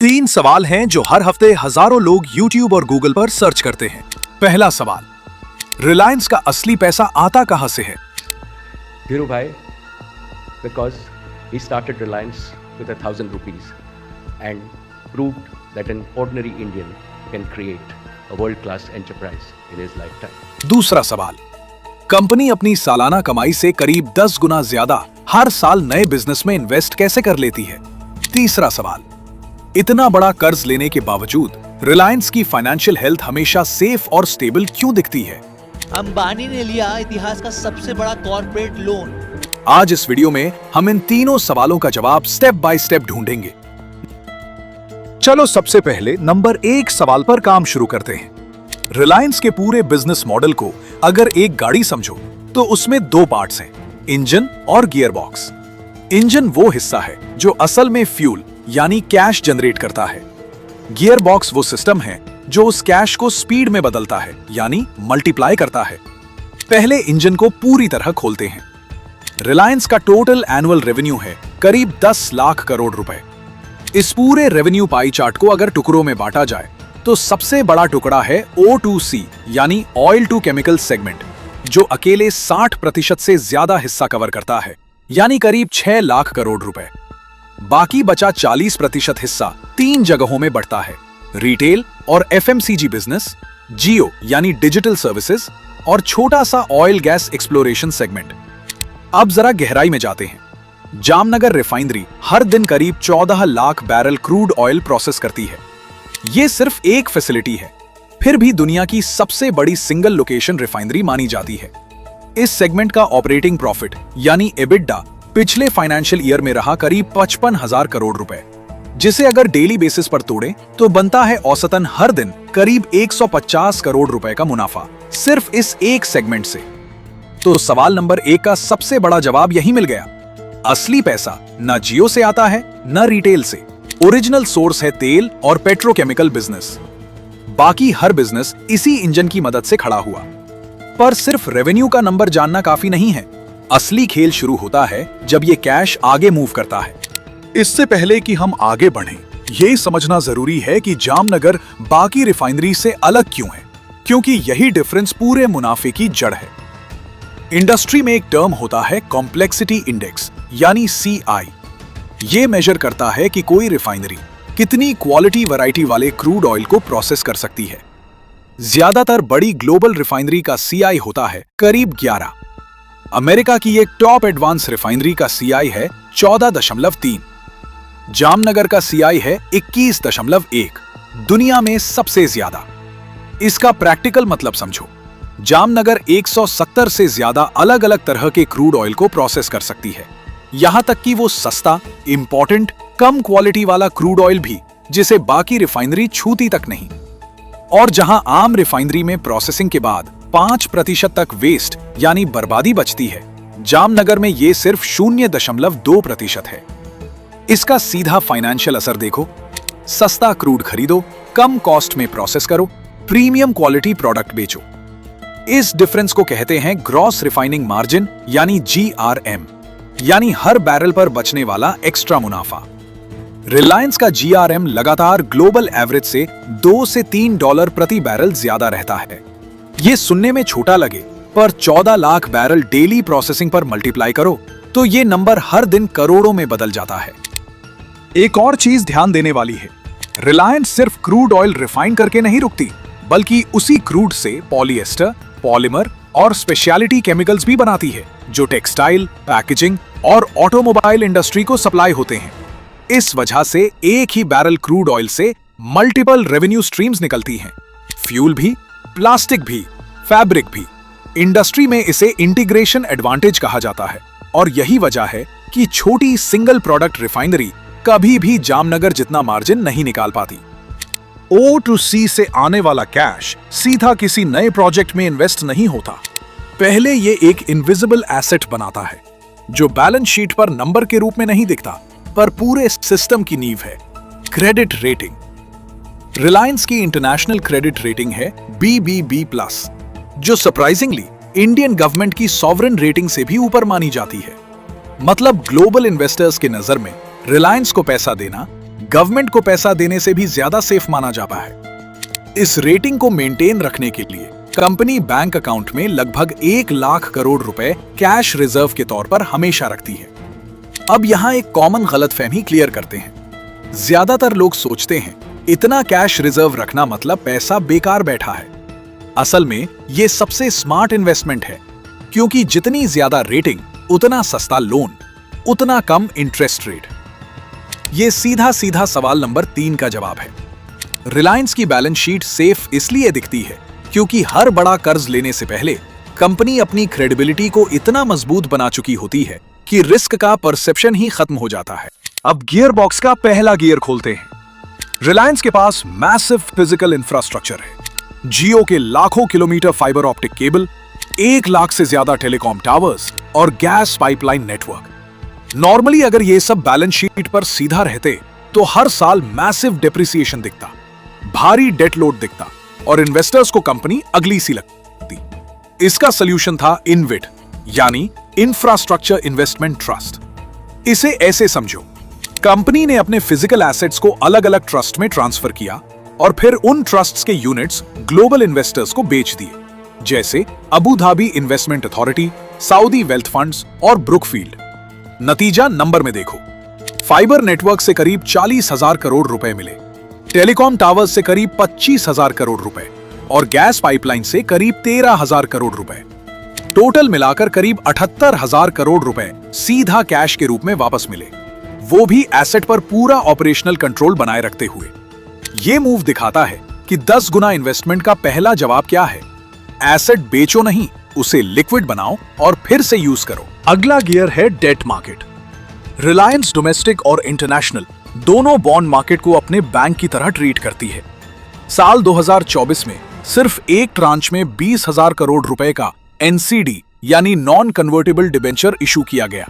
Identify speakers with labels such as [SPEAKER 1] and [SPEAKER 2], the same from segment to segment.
[SPEAKER 1] तीन सवाल हैं जो हर हफ्ते हजारों लोग YouTube और Google पर सर्च करते हैं। पहला सवाल, रिलायंस का असली पैसा आता कहां से है?
[SPEAKER 2] Dhiru bhai, because he started Reliance with 1,000 rupees and proved that an ordinary Indian can create a world-class enterprise in his lifetime.
[SPEAKER 1] दूसरा सवाल, कंपनी अपनी सालाना कमाई से करीब 10 गुना ज्यादा हर साल नए बिजनेस में इन्वेस्ट कैसे कर लेती है? तीसरा सवाल, इतना बड़ा कर्ज लेने के बावजूद रिलायंस की फाइनेंशियल हेल्थ हमेशा सेफ और स्टेबल क्यों दिखती है?
[SPEAKER 3] अंबानी ने लिया इतिहास का सबसे बड़ा कॉर्पोरेट लोन।
[SPEAKER 1] आज इस वीडियो में हम इन तीनों सवालों का जवाब स्टेप बाय स्टेप ढूंढेंगे। चलो सबसे पहले नंबर 1 सवाल पर काम शुरू करते हैं। रिलायंस के पूरे बिजनेस मॉडल को अगर एक गाड़ी समझो तो उसमें 2 पार्ट्स हैं, इंजन और गियर बॉक्स। इंजन वो हिस्सा है जो असल में फ्यूल यानी कैश जनरेट करता है। गियर बॉक्स वो सिस्टम है जो उस कैश को स्पीड में बदलता है यानी मल्टीप्लाई करता है। पहले इंजन को पूरी तरह खोलते हैं। रिलायंस का टोटल एनुअल रेवेन्यू है करीब 10 लाख करोड़ रुपए। इस पूरे रेवेन्यू पाई चार्ट को अगर टुकड़ों में बांटा जाए तो सबसे बड़ा टुकड़ा है O2C यानी ऑयल टू केमिकल सेगमेंट, जो अकेले 60% से ज्यादा हिस्सा कवर करता है यानी करीब 6 लाख करोड़ रुपए। बाकी बचा 40% हिस्सा 3 जगहों में बढ़ता है, रिटेल और FMCG बिजनेस, जियो यानी डिजिटल सर्विसेज और छोटा सा ऑयल गैस एक्सप्लोरेशन सेगमेंट। अब जरा गहराई में जाते हैं। जामनगर रिफाइनरी हर दिन करीब 14 lakh barrel crude oil process करती है। यह सिर्फ एक फैसिलिटी है, फिर भी दुनिया की सबसे बड़ी सिंगल लोकेशन रिफाइनरी मानी जाती है। इस सेगमेंट का ऑपरेटिंग प्रॉफिट यानी एबिडा पिछले फाइनेंशियल ईयर में रहा करीब 55,000 करोड़ रुपए, जिसे अगर डेली बेसिस पर तोड़े तो बनता है औसतन हर दिन करीब 150 करोड़ रुपए का मुनाफा सिर्फ इस एक सेगमेंट से। तो सवाल नंबर 1 का सबसे बड़ा जवाब यही मिल गया। असली पैसा न जियो से आता है न रिटेल से। ओरिजिनल सोर्स है तेल और पेट्रोकेमिकल बिजनेस। बाकी हर बिजनेस इसी इंजन की मदद से खड़ा हुआ। पर सिर्फ रेवेन्यू का नंबर जानना काफी नहीं है। असली खेल शुरू होता है जब ये कैश आगे मूव करता है। इससे पहले कि हम आगे बढ़ें, ये समझना जरूरी है कि जामनगर बाकी रिफाइनरी से अलग क्यों है, क्योंकि यही डिफरेंस पूरे मुनाफे की जड़ है। इंडस्ट्री में एक टर्म होता है कॉम्प्लेक्सिटी इंडेक्स यानी CI। ये मेजर करता है कि कोई रिफाइनरी कितनी क्वालिटी वैरायटी वाले क्रूड ऑयल को प्रोसेस कर सकती है। ज्यादातर बड़ी ग्लोबल रिफाइनरी का CI होता है करीब 11। अमेरिका की एक टॉप एडवांस रिफाइनरी का CI है 14.3। जामनगर का CI है 21.1, दुनिया में सबसे ज्यादा। इसका प्रैक्टिकल मतलब समझो। जामनगर 170 से ज्यादा अलग अलग तरह के क्रूड ऑयल को प्रोसेस कर सकती है, यहां तक कि वो सस्ता, इंपॉर्टेंट, कम क्वालिटी वाला क्रूड ऑयल भी जिसे बाकी रिफाइनरी छूती तक नहीं। और जहां आम रिफाइनरी में प्रोसेसिंग के बाद 5% तक वेस्ट यानी बर्बादी बचती है, जामनगर में ये सिर्फ 0.2% है। इसका सीधा फाइनेंशियल असर देखो। सस्ता क्रूड खरीदो, कम कॉस्ट में प्रोसेस करो, प्रीमियम क्वालिटी प्रोडक्ट बेचो। इस डिफरेंस को कहते हैं ग्रॉस रिफाइनिंग मार्जिन यानी GRM, यानी हर बैरल पर बचने वाला एक्स्ट्रा मुनाफा। रिलायंस का GRM लगातार ग्लोबल एवरेज से $2 से $3 प्रति बैरल ज्यादा रहता है। ये सुनने में छोटा लगे, पर 14 लाख बैरल डेली प्रोसेसिंग पर मल्टीप्लाई करो तो ये नंबर हर दिन करोड़ों में बदल जाता है। एक और चीज ध्यान देने वाली है, रिलायंस सिर्फ क्रूड ऑयल रिफाइन करके नहीं रुकती, बल्कि उसी क्रूड से पॉलिएस्टर, पॉलीमर और स्पेशलिटी केमिकल्स भी बनाती है, जो टेक्सटाइल, पैकेजिंग और ऑटोमोबाइल इंडस्ट्री को सप्लाई होते हैं। इस वजह से एक ही बैरल क्रूड ऑयल से मल्टीपल रेवेन्यू स्ट्रीम्स निकलती हैं, फ्यूल भी, प्लास्टिक भी, फैब्रिक भी। इंडस्ट्री में इसे इंटीग्रेशन एडवांटेज कहा जाता है और यही वजह है कि छोटी सिंगल प्रोडक्ट रिफाइनरी कभी भी जामनगर जितना मार्जिन नहीं निकाल पाती। O2C से आने वाला कैश सीधा किसी नए प्रोजेक्ट में इन्वेस्ट नहीं होता। पहले ये एक इनविजिबल एसेट बनाता है जो बैलेंस शीट पर नंबर के रूप में नहीं दिखता, पर पूरे सिस्टम की नींव है। Credit rating. रिलायंस की इंटरनेशनल क्रेडिट रेटिंग है BBB+, जो सरप्राइजिंगली इंडियन गवर्नमेंट की सॉवरेन रेटिंग से भी ऊपर मानी जाती है। मतलब ग्लोबल इन्वेस्टर्स के नजर में रिलायंस को पैसा देना गवर्नमेंट को पैसा देने से भी ज्यादा सेफ माना जाता है। इस रेटिंग को मेंटेन रखने के लिए कंपनी बैंक अकाउंट में लगभग 1 लाख करोड़ रुपए कैश रिजर्व के तौर पर हमेशा रखती है। अब यहां एक कॉमन गलतफहमी क्लियर करते हैं। ज्यादातर लोग सोचते हैं इतना कैश रिजर्व रखना मतलब पैसा बेकार बैठा है। असल में यह सबसे स्मार्ट इन्वेस्टमेंट है, क्योंकि जितनी ज्यादा रेटिंग उतना सस्ता लोन, उतना कम इंटरेस्ट रेट। यह सीधा सीधा सवाल नंबर 3 का जवाब है। रिलायंस की बैलेंस शीट सेफ इसलिए दिखती है क्योंकि हर बड़ा कर्ज लेने से पहले कंपनी अपनी क्रेडिबिलिटी को इतना मजबूत बना चुकी होती है कि रिस्क का परसेप्शन ही खत्म हो जाता है। अब गियर बॉक्स का पहला गियर खोलते हैं। रिलायंस के पास मैसिव फिजिकल इंफ्रास्ट्रक्चर है। जियो के लाखों kilometre fibre optic cable, 1 lakh से ज्यादा टेलीकॉम टावर्स और गैस पाइपलाइन नेटवर्क। नॉर्मली अगर ये सब बैलेंस शीट पर सीधा रहते तो हर साल मैसिव डेप्रिसिएशन दिखता, भारी डेट लोड दिखता और इन्वेस्टर्स को कंपनी अगली सी लगती। इसका सॉल्यूशन था इनविट, यानी इंफ्रास्ट्रक्चर इन्वेस्टमेंट ट्रस्ट। इसे ऐसे समझो, कंपनी ने अपने फिजिकल एसेट्स को अलग अलग ट्रस्ट में ट्रांसफर किया और फिर उन ट्रस्ट्स के यूनिट्स ग्लोबल इन्वेस्टर्स को बेच दिए, जैसे Abu Dhabi investment authority, Saudi wealth funds और ब्रुकफील्ड। नतीजा नंबर में देखो, फाइबर नेटवर्क से करीब 40,000 करोड़ रुपए मिले, टेलीकॉम टावर्स से करीब 25,000 करोड़ रुपए और गैस पाइपलाइन से करीब 13,000 करोड़ रुपए। टोटल मिलाकर करीब 78,000 करोड़ रुपए सीधा कैश के रूप में वापस मिले, वो भी एसेट पर पूरा ऑपरेशनल कंट्रोल बनाए रखते हुए। यह मूव दिखाता है कि 10 गुना इन्वेस्टमेंट का पहला जवाब क्या है। एसेट बेचो नहीं, उसे लिक्विड बनाओ और फिर से यूज करो। अगला गियर है डेट मार्केट। रिलायंस डोमेस्टिक और इंटरनेशनल दोनों बॉन्ड मार्केट को अपने बैंक की तरह ट्रीट करती है। साल 2024 में सिर्फ एक ट्रांच में 20,000 करोड़ रुपए का एनसीडी यानी नॉन कन्वर्टेबल डिबेंचर इशू किया गया,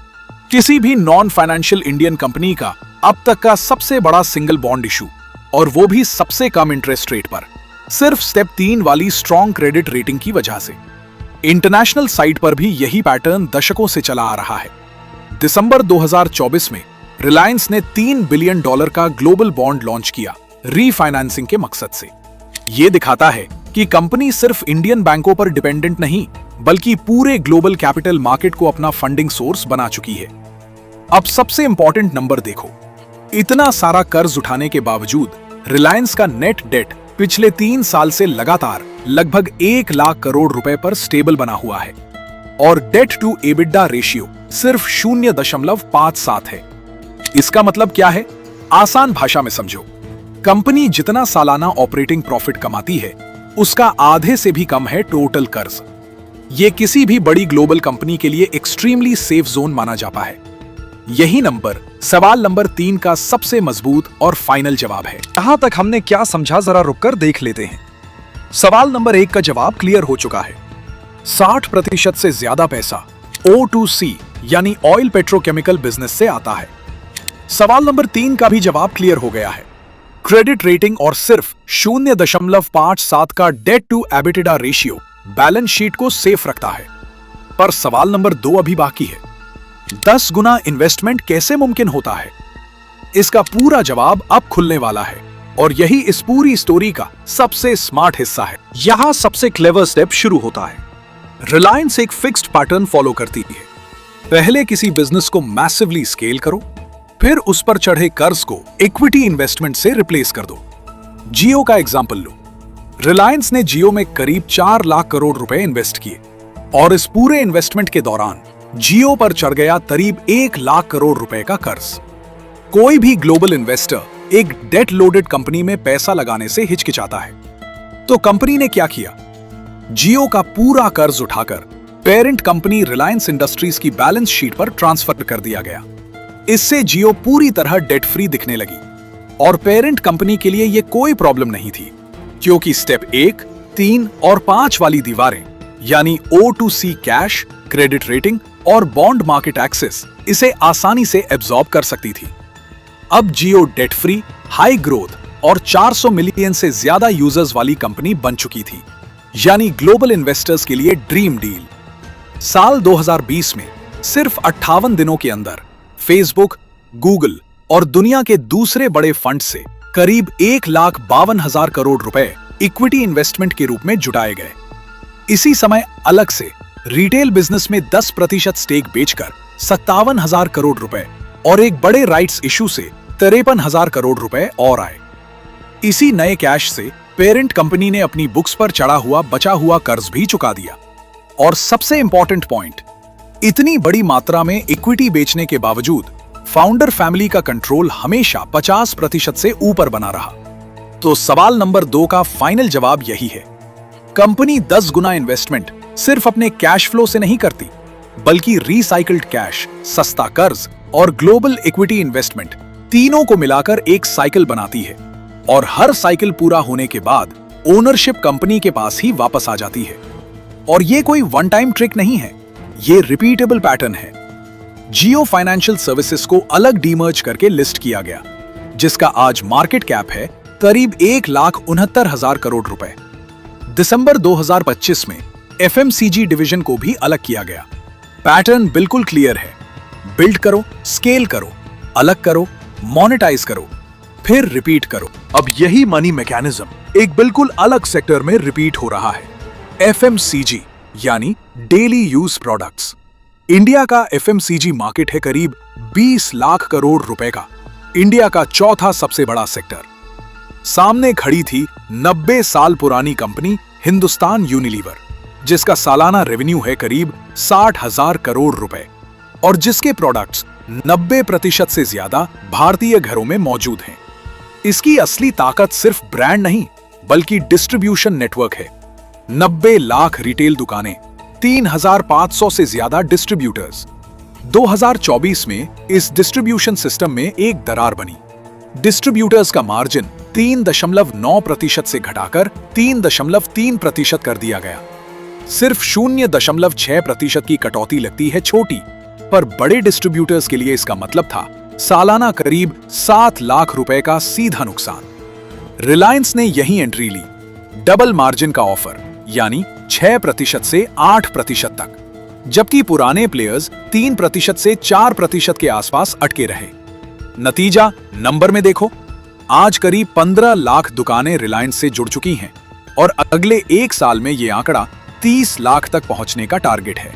[SPEAKER 1] किसी भी नॉन फाइनेंशियल इंडियन कंपनी का अब तक का सबसे बड़ा सिंगल बॉन्ड इशू, और वो भी सबसे कम इंटरेस्ट रेट पर, सिर्फ स्टेप 3 वाली स्ट्रॉन्ग क्रेडिट रेटिंग की वजह से। इंटरनेशनल साइट पर भी यही पैटर्न दशकों से चला आ रहा है। दिसंबर 2024 में रिलायंस ने $3 बिलियन का ग्लोबल बॉन्ड लॉन्च किया रीफाइनेंसिंग के मकसद से। यह दिखाता है कि कंपनी सिर्फ इंडियन बैंकों पर डिपेंडेंट नहीं, बल्कि पूरे ग्लोबल कैपिटल मार्केट को अपना फंडिंग सोर्स बना चुकी है। अब सबसे इंपॉर्टेंट नंबर देखो, इतना सारा कर्ज उठाने के बावजूद रिलायंस का नेट डेट पिछले 3 साल से लगातार लगभग 1 लाख करोड़ रुपए पर स्टेबल बना हुआ है और डेट टू एबिडा रेशियो सिर्फ 0.57 है। इसका मतलब क्या है? आसान भाषा में समझो, कंपनी जितना सालाना ऑपरेटिंग प्रॉफिट कमाती है उसका आधे से भी कम है टोटल कर्ज। यह किसी भी बड़ी ग्लोबल कंपनी के लिए एक्सट्रीमली सेफ जोन माना जाता है। यही नंबर सवाल नंबर 3 का सबसे मजबूत और फाइनल जवाब है। यहां तक हमने क्या समझा, जरा रुककर देख लेते हैं। सवाल नंबर 1 का जवाब क्लियर हो चुका है। 60% से ज्यादा पैसा O2C यानी ऑयल पेट्रोकेमिकल बिजनेस से आता है। सवाल नंबर 3 का भी जवाब क्लियर हो गया है। क्रेडिट रेटिंग और सिर्फ 0.57 का debt to EBITDA ratio balance sheet को सेफ रखता है। पर सवाल नंबर 2 अभी बाकी है। 10 गुना इन्वेस्टमेंट कैसे मुमकिन होता है? इसका पूरा जवाब अब खुलने वाला है और यही इस पूरी स्टोरी का सबसे स्मार्ट हिस्सा है। यहां सबसे क्लेवर स्टेप शुरू होता है। रिलायंस एक फिक्स्ड पैटर्न फॉलो करती है। पहले किसी बिजनेस को मैसिवली स्केल करो, फिर उस पर चढ़े कर्ज को इक्विटी इन्वेस्टमेंट से रिप्लेस कर दो। जियो का एग्जांपल लो। रिलायंस ने जियो में करीब 4 लाख करोड़ रुपए इन्वेस्ट किए और इस पूरे इन्वेस्टमेंट के दौरान जियो पर चढ़ गया करीब 1 लाख करोड़ रुपए का कर्ज। कोई भी ग्लोबल इन्वेस्टर एक डेट लोडेड कंपनी में पैसा लगाने से हिचकिचाता है, तो कंपनी ने क्या किया? जियो का पूरा कर्ज उठाकर पेरेंट कंपनी रिलायंस इंडस्ट्रीज की बैलेंस शीट पर ट्रांसफर कर दिया गया। इससे जियो पूरी तरह डेट फ्री दिखने लगी और पेरेंट कंपनी के लिए यह कोई प्रॉब्लम नहीं थी, क्योंकि स्टेप 1, 3 और 5 वाली दीवारें यानी O2C कैश, क्रेडिट रेटिंग और बॉन्ड मार्केट एक्सेस इसे आसानी से एब्जॉर्ब कर सकती थी। अब जियो डेट फ्री, हाई ग्रोथ और 400 मिलियन से ज्यादा यूजर्स वाली कंपनी बन चुकी थी, यानी ग्लोबल इन्वेस्टर्स के लिए ड्रीम डील। साल 2020 में सिर्फ 58 दिनों के अंदर फेसबुक, गूगल और दुनिया के दूसरे बड़े फंड से करीब 1,52,000 करोड़ रुपए इक्विटी इन्वेस्टमेंट के रूप में जुटाए गए। इसी समय अलग से रिटेल बिजनेस में 10% स्टेक बेचकर 57,000 करोड़ रुपए और एक बड़े राइट्स इशू से 53,000 करोड़ रुपए और आए। इसी नए कैश से पेरेंट कंपनी ने अपनी बुक्स पर चढ़ा हुआ बचा हुआ कर्ज भी चुका दिया। और सबसे इंपॉर्टेंट पॉइंट, इतनी बड़ी मात्रा में इक्विटी बेचने के बावजूद फाउंडर फैमिली का कंट्रोल हमेशा 50% से ऊपर बना रहा। तो सवाल नंबर 2 का फाइनल जवाब यही है। कंपनी 10 गुना इन्वेस्टमेंट सिर्फ अपने कैश फ्लो से नहीं करती, बल्कि रिसाइकल्ड कैश, सस्ता कर्ज और ग्लोबल इक्विटी इन्वेस्टमेंट तीनों को मिलाकर एक साइकिल बनाती है। और हर साइकिल पूरा होने के बाद ओनरशिप कंपनी के पास ही वापस आ जाती है। और ये कोई वन टाइम ट्रिक नहीं है, ये रिपीटेबल पैटर्न है। जियो फाइनेंशियल सर्विसेज को अलग डीमर्ज करके लिस्ट किया गया, जिसका आज मार्केट कैप है करीब 1,69,000 करोड़ रुपए। दिसंबर 2025 में एफएमसीजी डिवीजन को भी अलग किया गया। पैटर्न बिल्कुल क्लियर है, बिल्ड करो, स्केल करो, अलग करो, मोनेटाइज करो, फिर रिपीट करो। अब यही मनी मैकेनिज्म एक बिल्कुल अलग सेक्टर में रिपीट हो रहा है, एफएमसीजी यानी डेली यूज प्रोडक्ट्स। इंडिया का एफएमसीजी मार्केट है करीब 20 लाख करोड़ रुपए का, इंडिया का चौथा सबसे बड़ा सेक्टर। सामने खड़ी थी 90 साल पुरानी कंपनी हिंदुस्तान यूनिलीवर, जिसका सालाना रेवेन्यू है करीब 60,000 करोड़ रुपए और जिसके प्रोडक्ट्स 90% से ज्यादा भारतीय घरों में मौजूद हैं। इसकी असली ताकत सिर्फ ब्रांड नहीं, बल्कि डिस्ट्रीब्यूशन नेटवर्क है। 90 लाख रिटेल दुकानें, 3,500 से ज्यादा डिस्ट्रीब्यूटर्स। 2024 में इस डिस्ट्रीब्यूशन सिस्टम में एक दरार बनी। डिस्ट्रीब्यूटर्स का मार्जिन 3.9% से घटाकर 3.3% कर दिया गया। सिर्फ 0.6% की कटौती लगती है छोटी, पर बड़े डिस्ट्रीब्यूटर्स के लिए इसका मतलब था सालाना करीब 7 लाख रुपए का सीधा नुकसान। रिलायंस ने यही एंट्री ली, डबल मार्जिन का ऑफर, यानी 6% से 8% तक, जबकि पुराने प्लेयर्स 3% से 4% के आसपास अटके रहे। नतीजा नंबर में देखो, आज करीब 15 लाख दुकानें रिलायंस से जुड़ चुकी हैं और अगले 1 साल में यह आंकड़ा 30 लाख तक पहुंचने का टारगेट है।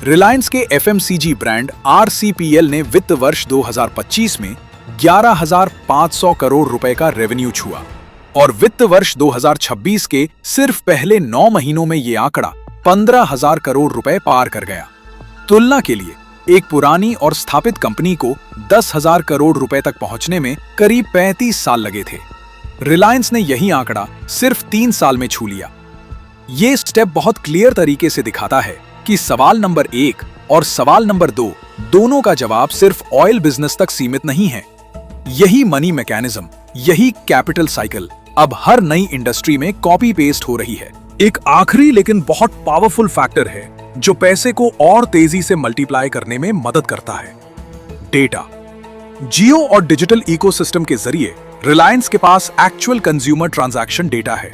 [SPEAKER 1] रिलायंस के एफएमसीजी ब्रांड आरसीपीएल ने वित्त वर्ष 2025 में 11,500 करोड़ रुपए का रेवेन्यू छुआ और वित्त वर्ष 2026 के सिर्फ पहले 9 महीनों में यह आंकड़ा 15,000 करोड़ रुपए पार कर गया। तुलना के लिए, एक पुरानी और स्थापित कंपनी को 10,000 करोड़ रुपए तक पहुंचने में करीब 35 साल लगे थे। रिलायंस ने यही आंकड़ा सिर्फ 3 साल में छू लिया। ये स्टेप बहुत क्लियर तरीके से दिखाता है कि सवाल नंबर 1 और सवाल नंबर 2 दोनों का जवाब सिर्फ ऑयल बिजनेस तक सीमित नहीं है। यही मनी मैकेनिज्म, यही कैपिटल साइकिल अब हर नई इंडस्ट्री में कॉपी पेस्ट हो रही है। एक आखिरी लेकिन बहुत पावरफुल फैक्टर है जो पैसे को और तेजी से मल्टीप्लाई करने में मदद करता है, डेटा। जियो और डिजिटल इकोसिस्टम के जरिए रिलायंस के पास एक्चुअल कंज्यूमर ट्रांजैक्शन डेटा है।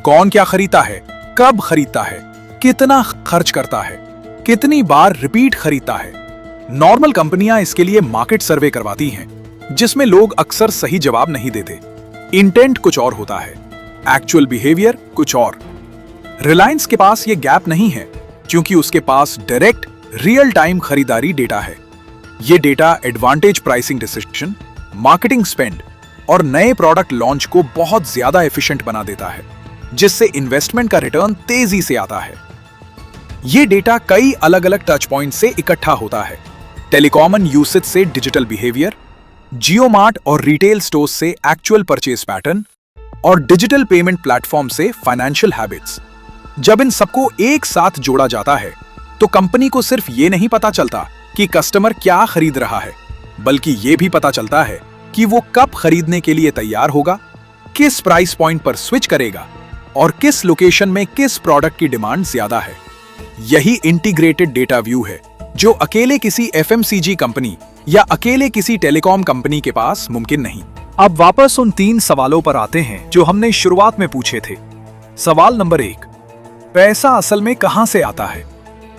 [SPEAKER 1] कौन क्या खरीदता है, कब खरीदता है, कितना खर्च करता है, कितनी बार रिपीट खरीदता है। नॉर्मल कंपनियां इसके लिए मार्केट सर्वे करवाती हैं, जिसमें लोग अक्सर सही जवाब नहीं देते। इंटेंट कुछ और होता है, एक्चुअल बिहेवियर कुछ और। रिलायंस के पास ये गैप नहीं है, क्योंकि उसके पास डायरेक्ट रियल टाइम खरीदारी डेटा है। ये data advantage pricing decision, marketing spend और नए प्रोडक्ट लॉन्च को बहुत ज्यादा एफिशिएंट बना देता है, जिससे इन्वेस्टमेंट का रिटर्न तेजी से आता है। ये डेटा कई अलग अलग टच पॉइंट से इकट्ठा होता है, टेलीकॉमन यूसेज से डिजिटल बिहेवियर, जियो मार्ट और रिटेल स्टोर्स से एक्चुअल परचेज पैटर्न और डिजिटल पेमेंट प्लेटफॉर्म से फाइनेंशियल हैबिट्स। जब इन सबको एक साथ जोड़ा जाता है तो कंपनी को सिर्फ ये नहीं पता चलता कि कस्टमर क्या खरीद रहा है, बल्कि ये भी पता चलता है कि वो कब खरीदने के लिए तैयार होगा, किस प्राइस पॉइंट पर स्विच करेगा और किस लोकेशन में किस प्रोडक्ट की डिमांड ज्यादा है। यही इंटीग्रेटेड डेटा व्यू है जो अकेले किसी एफएमसीजी कंपनी या अकेले किसी टेलीकॉम कंपनी के पास मुमकिन नहीं। अब वापस उन 3 सवालों पर आते हैं जो हमने शुरुआत में पूछे थे। सवाल नंबर 1, पैसा असल में कहां से आता है?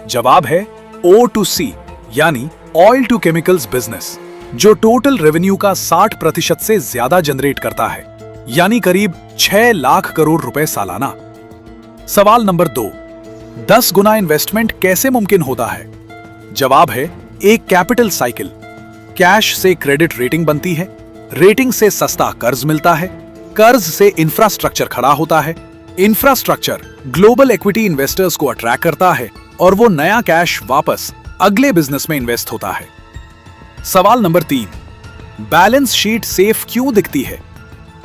[SPEAKER 1] जवाब है O to C, यानी ऑयल टू केमिकल्स बिजनेस। जो टोटल रेवेन्यू का 60% से ज्यादा जनरेट करता है, यानी करीब 6 लाख करोड़ रुपए सालाना। सवाल नंबर 2, 10 गुना इन्वेस्टमेंट कैसे मुमकिन होता है? जवाब है एक कैपिटल साइकिल। कैश से क्रेडिट रेटिंग बनती है, रेटिंग से सस्ता कर्ज मिलता है, कर्ज से इंफ्रास्ट्रक्चर खड़ा होता है, इंफ्रास्ट्रक्चर ग्लोबल इक्विटी इन्वेस्टर्स को अट्रैक्ट करता है और वो नया कैश वापस अगले बिजनेस में इन्वेस्ट होता है। सवाल नंबर 3, बैलेंस शीट सेफ क्यों दिखती है?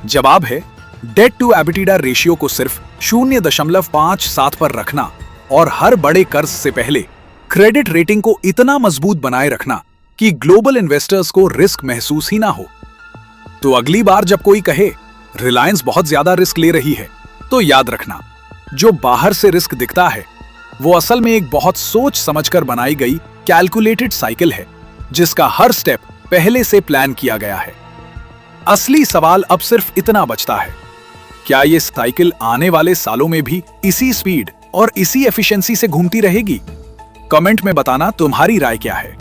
[SPEAKER 1] जवाब है डेट टू एबिटिडा रेशियो को सिर्फ 0.57 पर रखना और हर बड़े कर्ज से पहले क्रेडिट रेटिंग को इतना मजबूत बनाए रखना कि ग्लोबल इन्वेस्टर्स को रिस्क महसूस ही ना हो। तो अगली बार जब कोई कहे रिलायंस बहुत ज्यादा रिस्क ले रही है, तो याद रखना, जो बाहर से रिस्क दिखता है वो असल में एक बहुत सोच समझकर बनाई गई कैलकुलेटेड साइकिल है, जिसका हर स्टेप पहले से प्लान किया गया है। असली सवाल अब सिर्फ इतना बचता है, क्या ये साइकिल आने वाले सालों में भी इसी स्पीड और इसी एफिशिएंसी से घूमती रहेगी? कमेंट में बताना तुम्हारी राय क्या है।